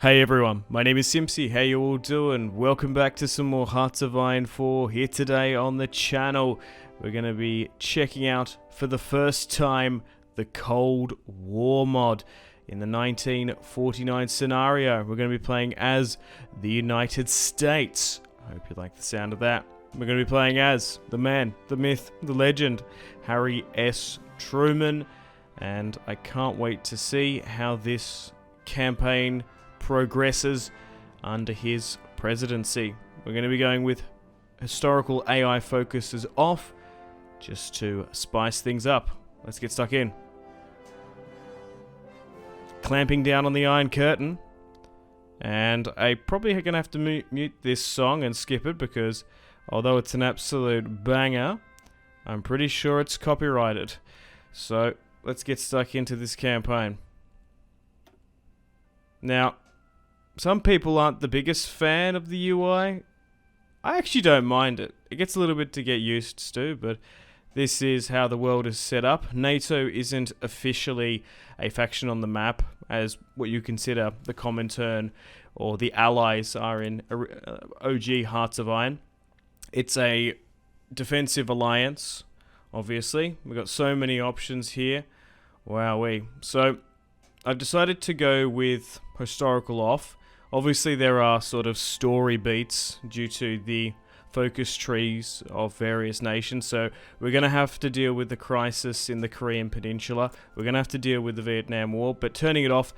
Hey everyone, my name is Simpsy. How you all doing? Welcome back to some more Hearts of Iron 4 here today on the channel. We're going to be checking out for the first time the Cold War mod in the 1949 scenario. We're going to be playing as the United States. I hope you like the sound of that. We're going to be playing as the man, the myth, the legend, Harry S. Truman. And I can't wait to see how this campaign progresses under his presidency. We're going to be going with historical AI focuses off just to spice things up. Let's get stuck in. Clamping down on the Iron Curtain. And I probably going to have to mute this song and skip it because although it's an absolute banger, I'm pretty sure it's copyrighted. So let's get stuck into this campaign. Now, some people aren't the biggest fan of the UI. I actually don't mind it. It gets a little bit to get used to, but this is how the world is set up. NATO isn't officially a faction on the map as what you consider the Comintern or the Allies are in OG Hearts of Iron. It's a defensive alliance, obviously. We've got so many options here. Wowee. So I've decided to go with historical off. Obviously there are sort of story beats due to the focus trees of various nations, so we're going to have to deal with the crisis in the Korean Peninsula, we're going to have to deal with the Vietnam War, but turning it off,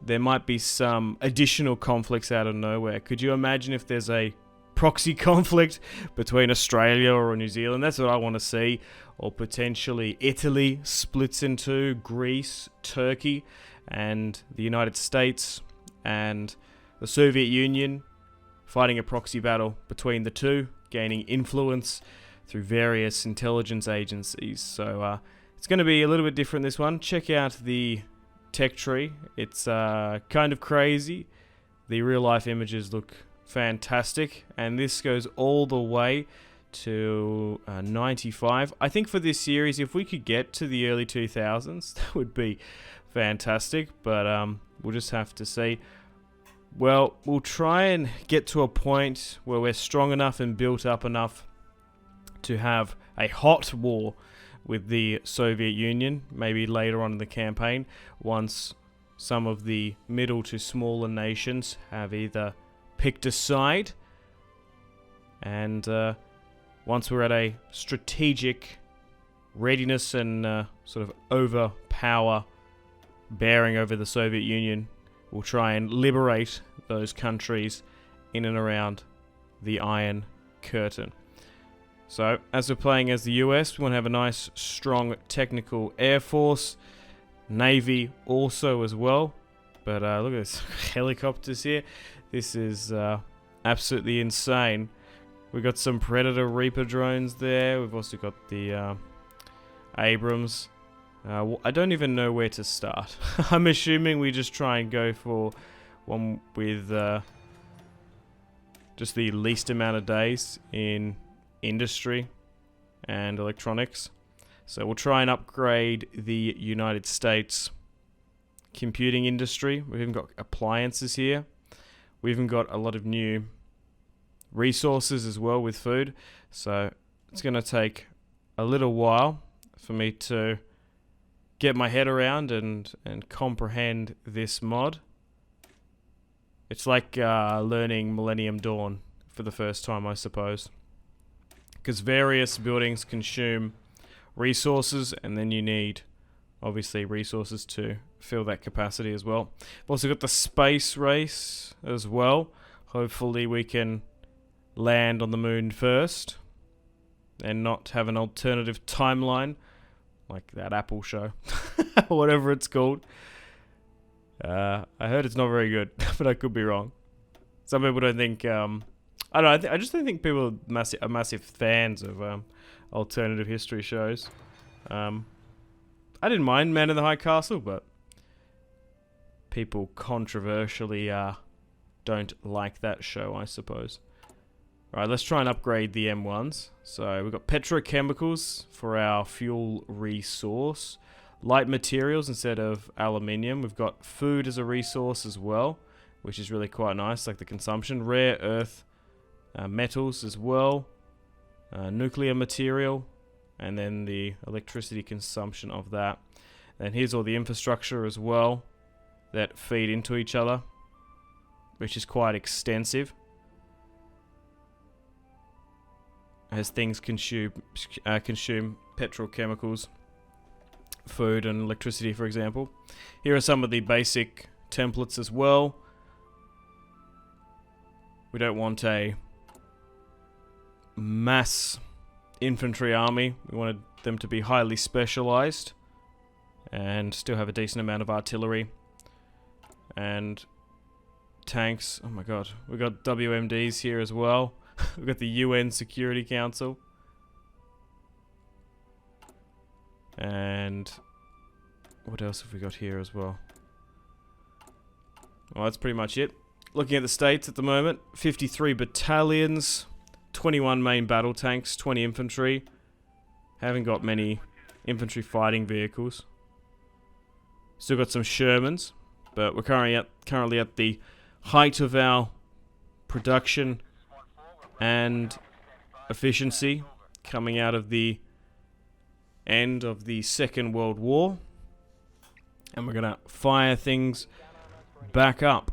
there might be some additional conflicts out of nowhere. Could you imagine if there's a proxy conflict between Australia or New Zealand? That's what I want to see. Or potentially Italy splits into Greece, Turkey, and the United States, and the Soviet Union fighting a proxy battle between the two, gaining influence through various intelligence agencies. So it's going to be a little bit different this one. Check out the tech tree. It's kind of crazy. The real life images look fantastic, and this goes all the way to 95. I think for this series, if we could get to the early 2000s, that would be fantastic, but we'll just have to see. Well, we'll try and get to a point where we're strong enough and built up enough to have a hot war with the Soviet Union, maybe later on in the campaign, once some of the middle to smaller nations have either picked a side, and once we're at a strategic readiness and sort of overpower bearing over the Soviet Union, we'll try and liberate those countries in and around the Iron Curtain. So, as we're playing as the US, we want to have a nice, strong, technical Air Force, Navy also as well. But look at this helicopters here. This is absolutely insane. We've got some Predator Reaper drones there. We've also got the Abrams. I don't even know where to start. I'm assuming we just try and go for one with just the least amount of days in industry and electronics. So we'll try and upgrade the United States computing industry. We've even got appliances here. We've even got a lot of new resources as well with food. So it's going to take a little while for me to get my head around and comprehend this mod. It's like learning Millennium Dawn for the first time, I suppose. Because various buildings consume resources, and then you need, obviously, resources to fill that capacity as well. We've also got the space race as well. Hopefully we can land on the moon first and not have an alternative timeline like that Apple show, whatever it's called. I heard it's not very good, but I could be wrong. Some people don't think. I don't know. I just don't think people are massive fans of alternative history shows. I didn't mind Man in the High Castle, but people controversially don't like that show, I suppose. Alright, let's try and upgrade the M1s. So we've got petrochemicals for our fuel resource. Light materials instead of aluminium. We've got food as a resource as well. which is really quite nice, like the consumption. Rare earth metals as well. Nuclear material, and then the electricity consumption of that. And here's all the infrastructure as well that feed into each other, which is quite extensive, as things consume petrochemicals, food and electricity, for example. Here are some of the basic templates as well. We don't want a mass infantry army. We wanted them to be highly specialized and still have a decent amount of artillery and tanks. Oh my god, we got WMDs here as well. We've got the UN Security Council. And what else have we got here as well? Well, that's pretty much it. Looking at the states at the moment, 53 battalions, 21 main battle tanks, 20 infantry. Haven't got many infantry fighting vehicles. Still got some Shermans, but we're currently at the height of our production and efficiency coming out of the end of the Second World War. And we're going to fire things back up.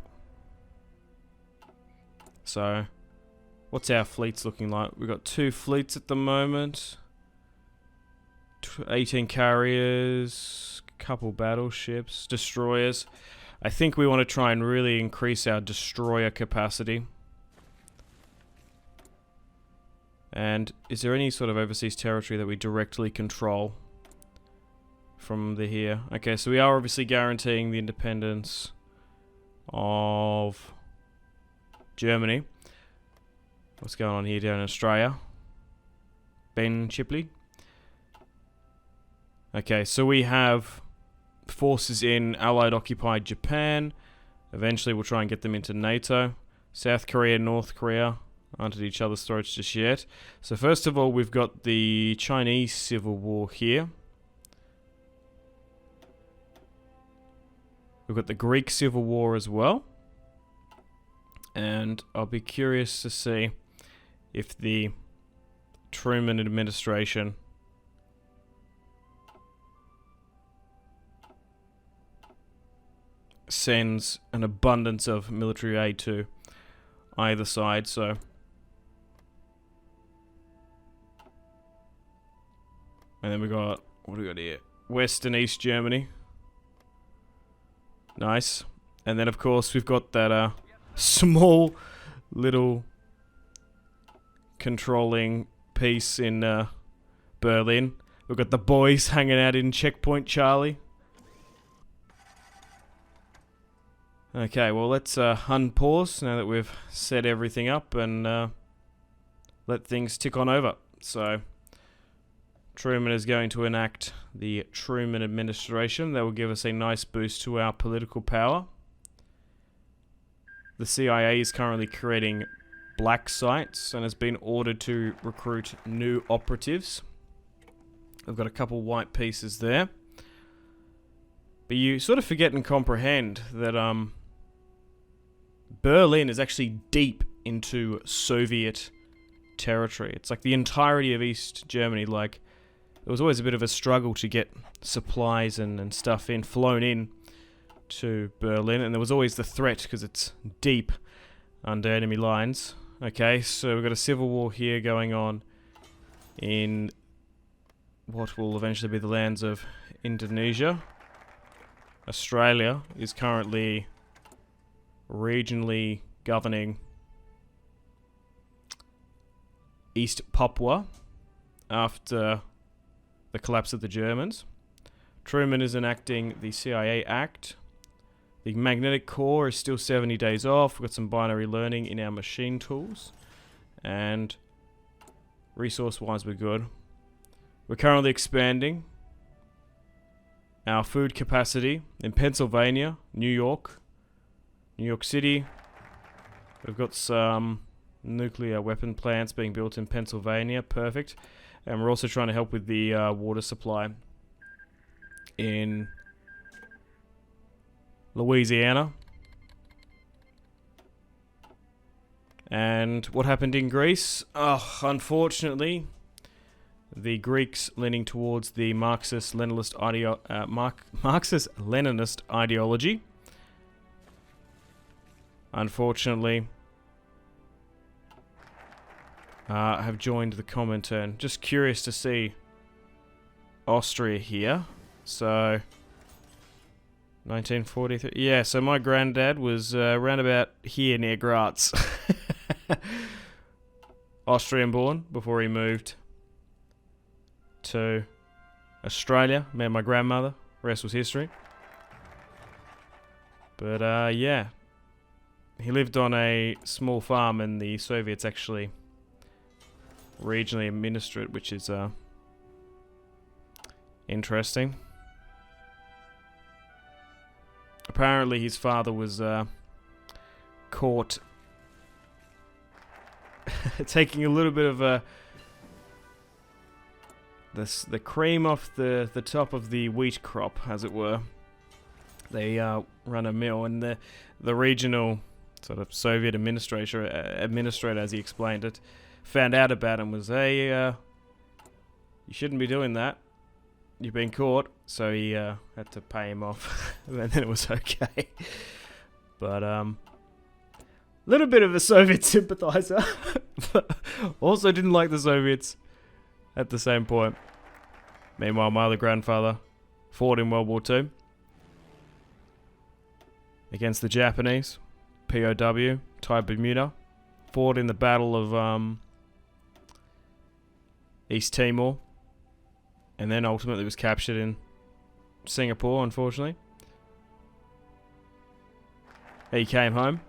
So, what's our fleets looking like? We've got 2 fleets at the moment. 18 carriers, couple battleships, destroyers. I think we want to try and really increase our destroyer capacity. And is there any sort of overseas territory that we directly control from the here? Okay, so we are obviously guaranteeing the independence of Germany. What's going on here down in Australia? Ben Chipley. Okay, so we have forces in Allied occupied Japan. Eventually we'll try and get them into NATO. South Korea, North Korea aren't at each other's throats just yet. So first of all, we've got the Chinese Civil War here. We've got the Greek Civil War as well. And I'll be curious to see if the Truman administration sends an abundance of military aid to either side. So and then we got, what do we got here? West and East Germany. Nice. And then of course we've got that small little controlling piece in Berlin. We've got the boys hanging out in Checkpoint Charlie. Okay, well let's unpause now that we've set everything up and let things tick on over. So Truman is going to enact the Truman administration. That will give us a nice boost to our political power. The CIA is currently creating black sites and has been ordered to recruit new operatives. I've got a couple white pieces there. But you sort of forget and comprehend that Berlin is actually deep into Soviet territory. It's like the entirety of East Germany. Like, there was always a bit of a struggle to get supplies and stuff flown in to Berlin, and there was always the threat because it's deep under enemy lines. Okay, so we've got a civil war here going on in what will eventually be the lands of Indonesia. Australia is currently regionally governing East Papua after the collapse of the Germans. Truman is enacting the CIA Act. The magnetic core is still 70 days off. We've got some binary learning in our machine tools. And resource-wise, we're good. We're currently expanding our food capacity in Pennsylvania, New York City. We've got some nuclear weapon plants being built in Pennsylvania. Perfect. And we're also trying to help with the water supply in Louisiana. And what happened in Greece? Oh, unfortunately, the Greeks leaning towards the Marxist-Leninist ideology. Unfortunately, have joined the Comintern. Just curious to see Austria here. So, 1943. Yeah, so my granddad was around about here near Graz. Austrian born before he moved to Australia. Met my grandmother. Rest was history. But yeah. He lived on a small farm and the Soviets actually regionally administer it, which is interesting. Apparently his father was caught taking a little bit of the cream off the top of the wheat crop, as it were. They run a mill, and the regional sort of Soviet administrator, as he explained it, found out about it and was, hey, you shouldn't be doing that. You've been caught. So he had to pay him off, and then it was okay. But little bit of a Soviet sympathizer. Also didn't like the Soviets at the same point. Meanwhile, my other grandfather fought in World War II against the Japanese. POW, Thai Bermuda. Fought in the Battle of East Timor. And then ultimately was captured in Singapore, unfortunately. He came home.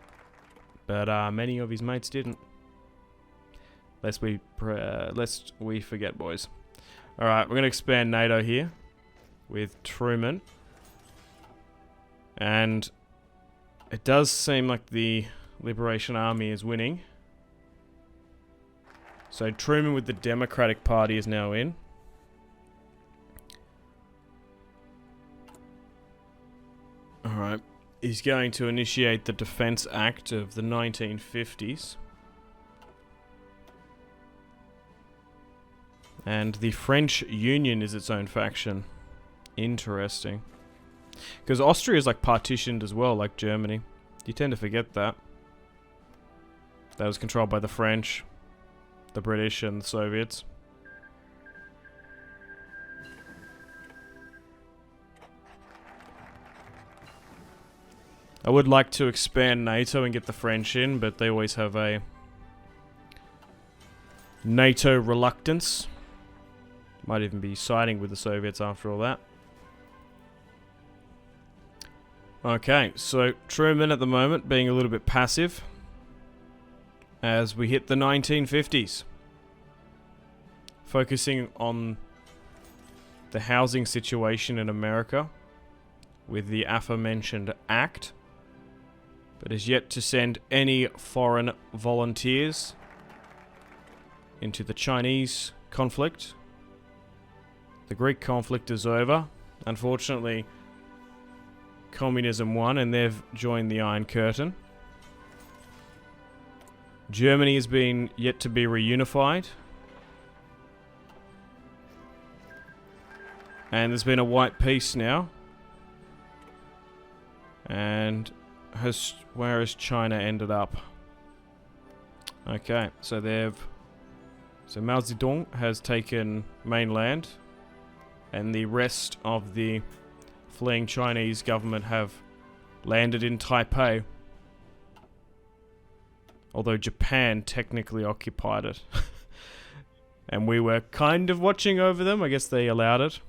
But many of his mates didn't. Lest we forget, boys. Alright, we're going to expand NATO here with Truman. And it does seem like the Liberation Army is winning. So Truman with the Democratic Party is now in. Alright. He's going to initiate the Defense Act of the 1950s. And the French Union is its own faction. Interesting. Because Austria is like partitioned as well, like Germany. You tend to forget that. That was controlled by the French, the British, and the Soviets. I would like to expand NATO and get the French in, but they always have a NATO reluctance. Might even be siding with the Soviets after all that. Okay, so Truman at the moment being a little bit passive as we hit the 1950s. Focusing on the housing situation in America with the aforementioned act, but is yet to send any foreign volunteers into the Chinese conflict. The Greek conflict is over. Unfortunately, communism won and they've joined the Iron Curtain. Germany has been yet to be reunified. And there's been a white peace now. And where has China ended up? Okay, so Mao Zedong has taken mainland, and the rest of the fleeing Chinese government have landed in Taipei. Although Japan technically occupied it. And we were kind of watching over them. I guess they allowed it.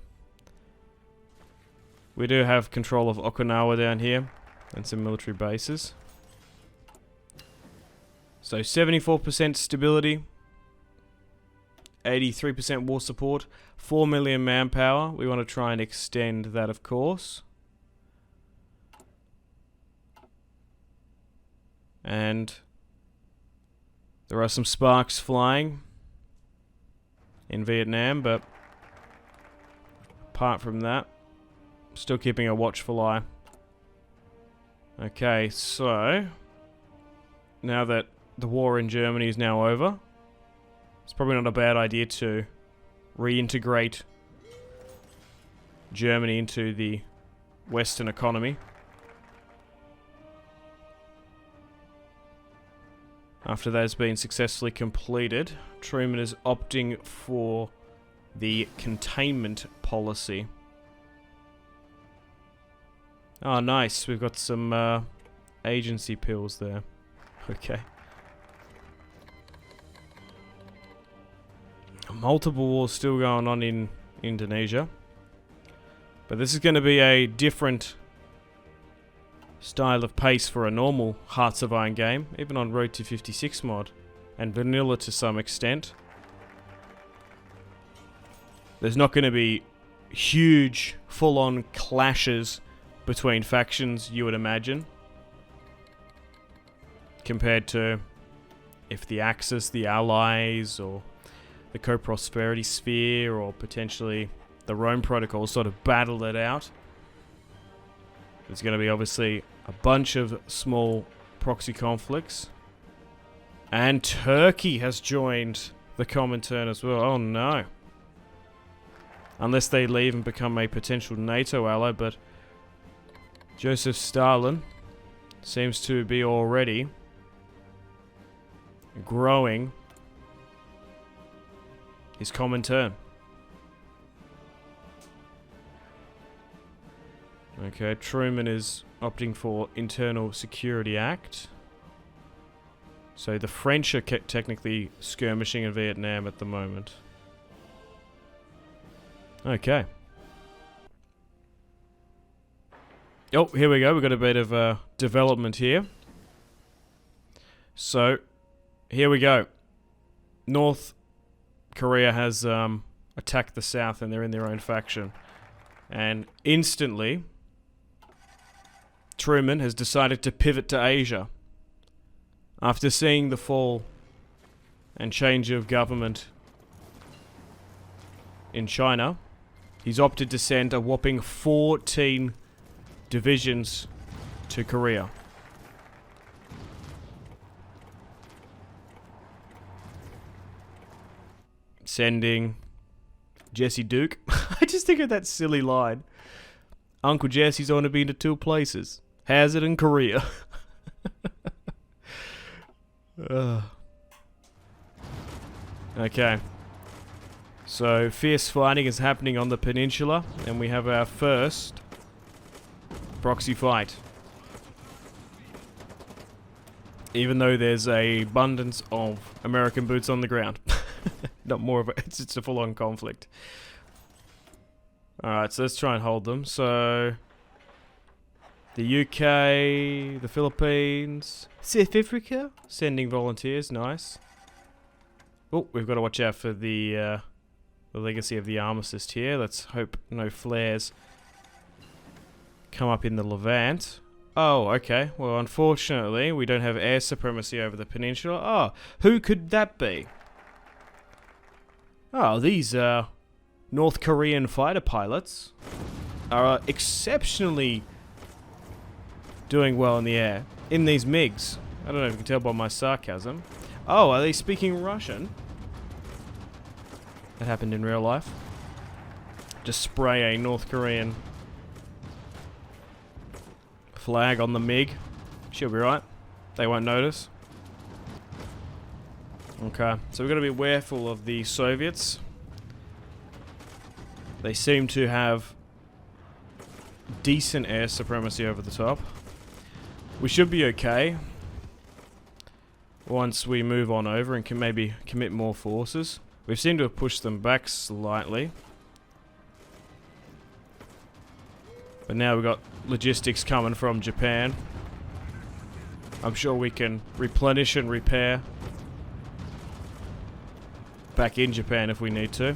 We do have control of Okinawa down here and some military bases. So 74% stability, 83% war support, 4 million manpower. We want to try and extend that, of course. And there are some sparks flying in Vietnam, but apart from that, still keeping a watchful eye. Okay, so now that the war in Germany is now over, it's probably not a bad idea to reintegrate Germany into the Western economy. After that has been successfully completed, Truman is opting for the containment policy. Oh, nice. We've got some agency pills there. Okay. Multiple wars still going on in Indonesia. But this is going to be a different style of pace for a normal Hearts of Iron game, even on Road to 56 mod, and vanilla to some extent. There's not going to be huge, full-on clashes between factions, you would imagine, compared to if the Axis, the Allies, or the Co-Prosperity Sphere, or potentially the Rome Protocol sort of battled it out. There's going to be obviously a bunch of small proxy conflicts. And Turkey has joined the Comintern as well. Oh no. Unless they leave and become a potential NATO ally, but Joseph Stalin seems to be already growing his Comintern. Okay, Truman is opting for Internal Security Act. So the French are technically skirmishing in Vietnam at the moment. Okay. Oh, here we go. We've got a bit of development here. So, here we go. North Korea has attacked the South and they're in their own faction. And instantly, Truman has decided to pivot to Asia. After seeing the fall and change of government in China, he's opted to send a whopping 14 divisions to Korea. Sending Jesse Duke. I just think of that silly line. Uncle Jesse's only been to 2 places. Hazard and Korea. Okay. So, fierce fighting is happening on the peninsula, and we have our first proxy fight. Even though there's a abundance of American boots on the ground. Not more of a, it's a full-on conflict. Alright, so let's try and hold them. So, the UK, the Philippines, South Africa, sending volunteers, nice. Oh, we've got to watch out for the legacy of the armistice here. Let's hope no flares come up in the Levant. Oh, okay. Well, unfortunately, we don't have air supremacy over the peninsula. Oh, who could that be? Oh, these North Korean fighter pilots are exceptionally doing well in the air. In these MiGs. I don't know if you can tell by my sarcasm. Oh, are they speaking Russian? That happened in real life. Just spray a North Korean flag on the MiG. She'll be right. They won't notice. Okay, so we've got to be careful of the Soviets. They seem to have decent air supremacy over the top. We should be okay once we move on over and can maybe commit more forces. We seem to have pushed them back slightly. But now we've got logistics coming from Japan. I'm sure we can replenish and repair back in Japan if we need to.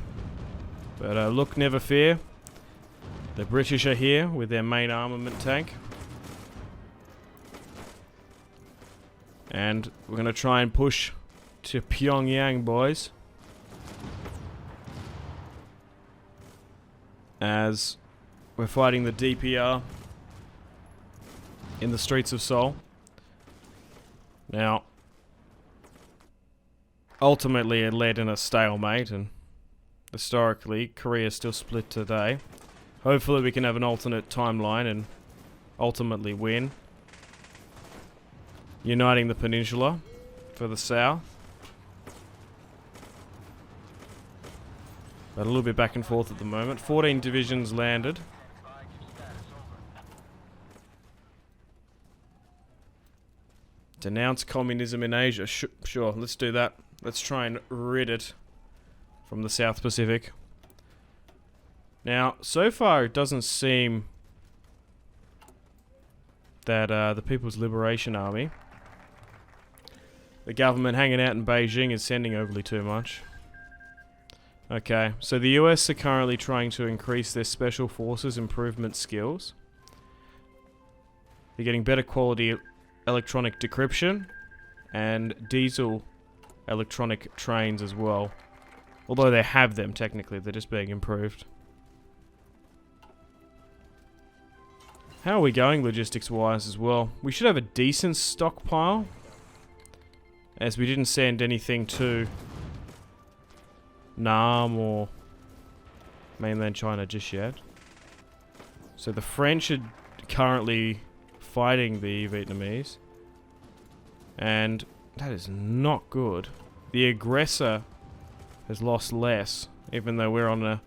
But look, never fear. The British are here with their main armament tank. And we're going to try and push to Pyongyang, boys. As we're fighting the DPR in the streets of Seoul. Now, ultimately it led in a stalemate, and historically, Korea is still split today. Hopefully we can have an alternate timeline and ultimately win, uniting the peninsula for the south. But a little bit back and forth at the moment. 14 divisions landed. Denounce communism in Asia. Sure, let's do that. Let's try and rid it from the South Pacific. Now, so far it doesn't seem that the People's Liberation Army, the government hanging out in Beijing, is sending overly too much. Okay, so the US are currently trying to increase their special forces improvement skills. They're getting better quality electronic decryption and diesel electronic trains as well. Although they have them technically, they're just being improved. How are we going logistics wise as well? We should have a decent stockpile, as we didn't send anything to Nam or mainland China just yet. So the French are currently fighting the Vietnamese, and that is not good. The aggressor has lost less, even though we're on a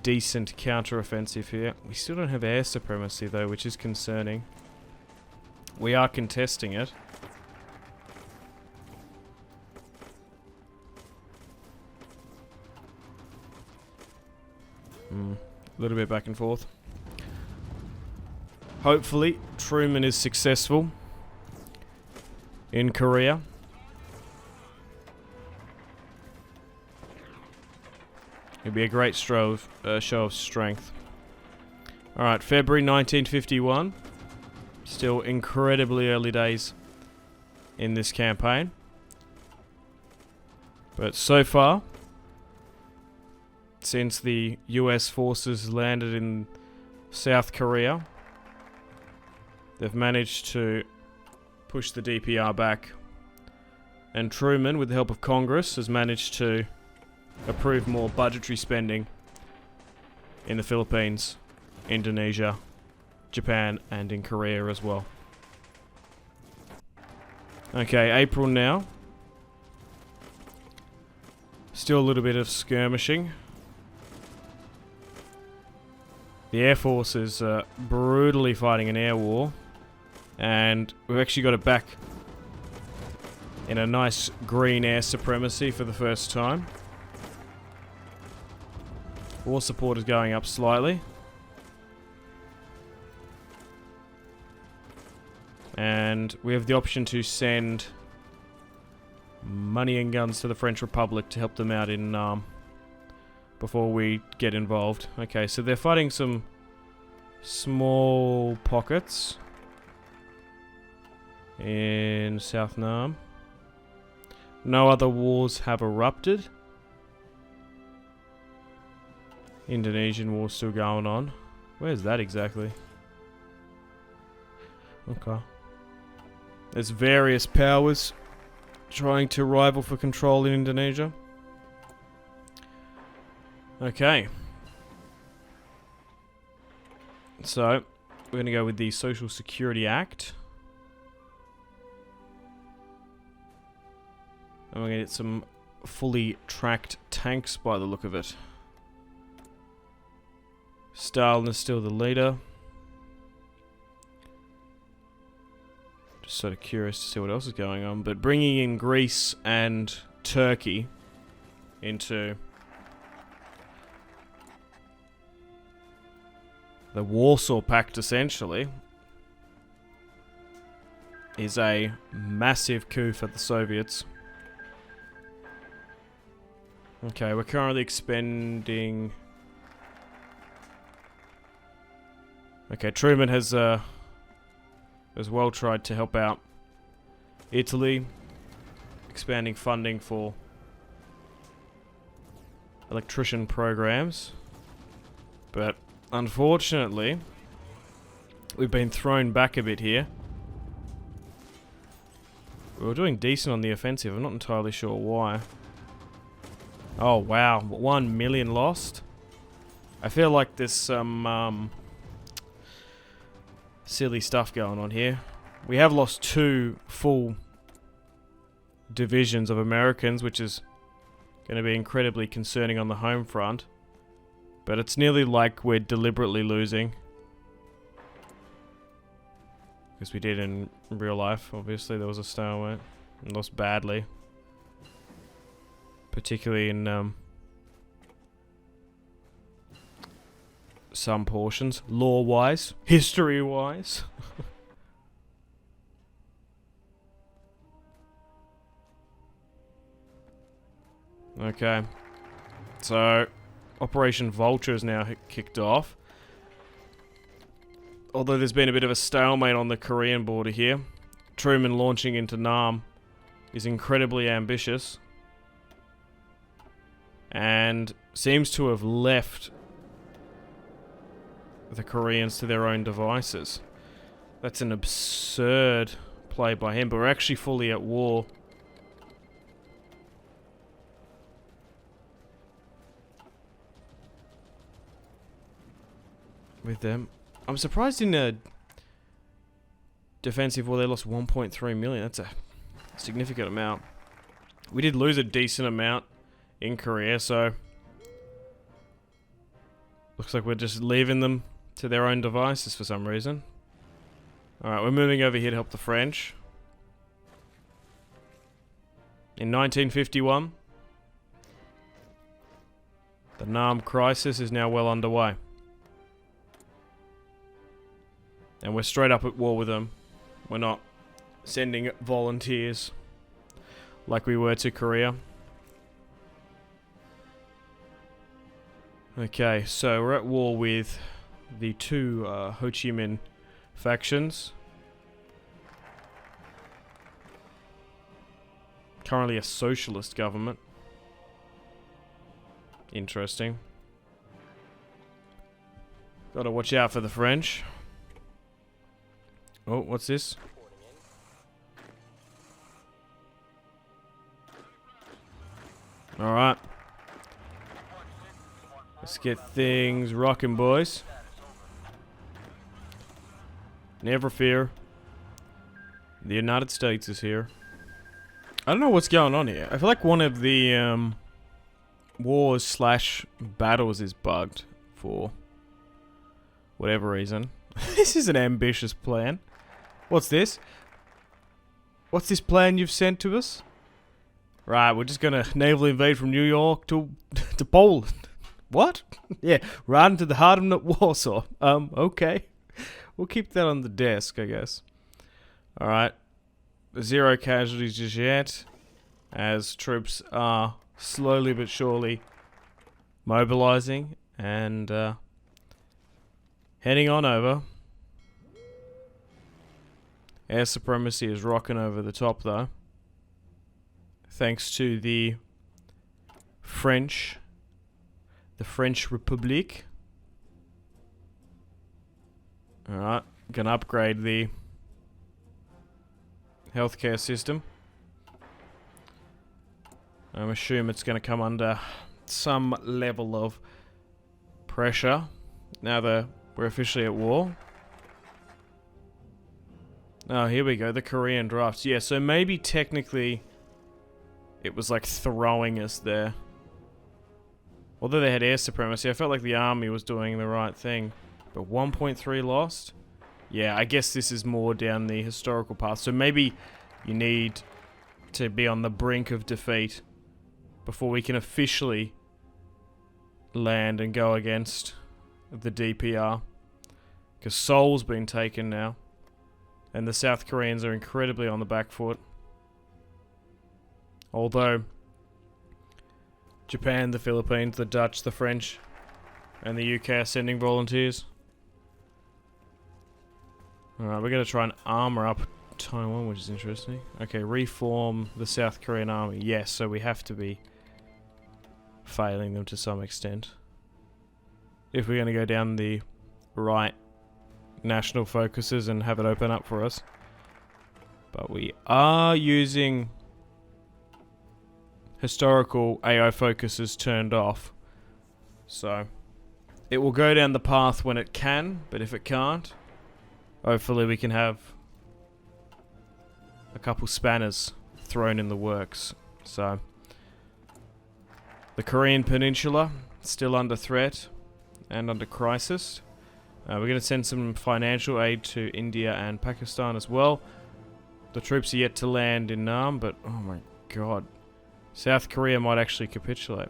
decent counter-offensive here. We still don't have air supremacy though, which is concerning. We are contesting it. A little bit back and forth. Hopefully, Truman is successful in Korea. It'd be a great show of strength. Alright, February 1951. Still incredibly early days in this campaign. But so far, since the US forces landed in South Korea, they've managed to push the DPR back. And Truman, with the help of Congress, has managed to approve more budgetary spending in the Philippines, Indonesia, Japan, and in Korea as well. Okay, April now. Still a little bit of skirmishing. The Air Force is brutally fighting an air war, and we've actually got it back in a nice green air supremacy for the first time. War support is going up slightly. And we have the option to send money and guns to the French Republic to help them out in before we get involved. Okay, so they're fighting some small pockets in South Nam. No other wars have erupted. Indonesian war still going on. Where's that exactly? Okay. There's various powers trying to rival for control in Indonesia. Okay. So, we're going to go with the Social Security Act. And we're going to get some fully tracked tanks by the look of it. Stalin is still the leader. Just sort of curious to see what else is going on. But bringing in Greece and Turkey into the Warsaw Pact, essentially, is a massive coup for the Soviets. Okay, we're currently expending... Okay, Truman has well tried to help out Italy, expanding funding for electrician programs. But unfortunately, we've been thrown back a bit here. We were doing decent on the offensive. I'm not entirely sure why. Oh, wow. 1 million lost? I feel like there's some silly stuff going on here. We have lost 2 full divisions of Americans, which is going to be incredibly concerning on the home front. But it's nearly like we're deliberately losing. Because we did in real life. Obviously, there was a stalemate. And lost badly. Particularly in some portions. Law-wise. History-wise. Okay. So, Operation Vulture is now kicked off. Although there's been a bit of a stalemate on the Korean border here. Truman launching into Nam is incredibly ambitious. And seems to have left the Koreans to their own devices. That's an absurd play by him, but we're actually fully at war. With them. I'm surprised in a defensive war they lost 1.3 million. That's a significant amount. We did lose a decent amount in Korea, so looks like we're just leaving them to their own devices for some reason. Alright, we're moving over here to help the French. In 1951, the Nam crisis is now well underway. And we're straight up at war with them. We're not sending volunteers like we were to Korea. Okay, so we're at war with the 2 Ho Chi Minh factions. Currently a socialist government. Interesting. Gotta watch out for the French. Oh, what's this? Alright. Let's get things rocking, boys. Never fear. The United States is here. I don't know what's going on here. I feel like one of the wars / battles is bugged for whatever reason. This is an ambitious plan. What's this? What's this plan you've sent to us? Right, we're just gonna naval invade from New York to Poland. What? Yeah, right into the heart of Warsaw. Okay. We'll keep that on the desk, I guess. Alright. 0 casualties just yet. As troops are slowly but surely mobilizing and heading on over. Air supremacy is rocking over the top though. Thanks to the French Republic. Alright, gonna upgrade the healthcare system. I assume it's gonna come under some level of pressure now that we're officially at war. Oh, here we go, the Korean drafts. Yeah, so maybe technically it was like throwing us there. Although they had air supremacy, I felt like the army was doing the right thing. But 1.3 lost? Yeah, I guess this is more down the historical path. So maybe you need to be on the brink of defeat before we can officially land and go against the DPR. Because Seoul's been taken now. And the South Koreans are incredibly on the back foot. Although Japan, the Philippines, the Dutch, the French, and the UK are sending volunteers. Alright, we're going to try and armor up Taiwan, which is interesting. Okay, reform the South Korean army. Yes, so we have to be failing them to some extent. If we're going to go down the right national focuses and have it open up for us. But we are using historical AI focuses turned off. So it will go down the path when it can, but if it can't, hopefully we can have a couple spanners thrown in the works. So the Korean Peninsula still under threat and under crisis. We're going to send some financial aid to India and Pakistan as well. The troops are yet to land in Nam, but oh my god, South Korea might actually capitulate.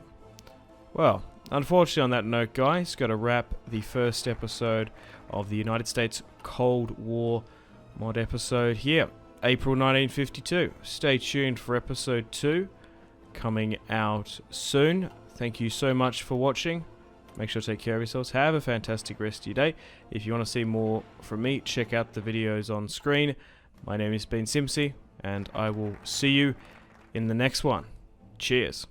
Well, unfortunately on that note, guys, got to wrap the first episode of the United States Cold War mod episode here. April 1952. Stay tuned for episode 2 coming out soon. Thank you so much for watching. Make sure to take care of yourselves. Have a fantastic rest of your day. If you want to see more from me, check out the videos on screen. My name is Ben Simpsy, and I will see you in the next one. Cheers.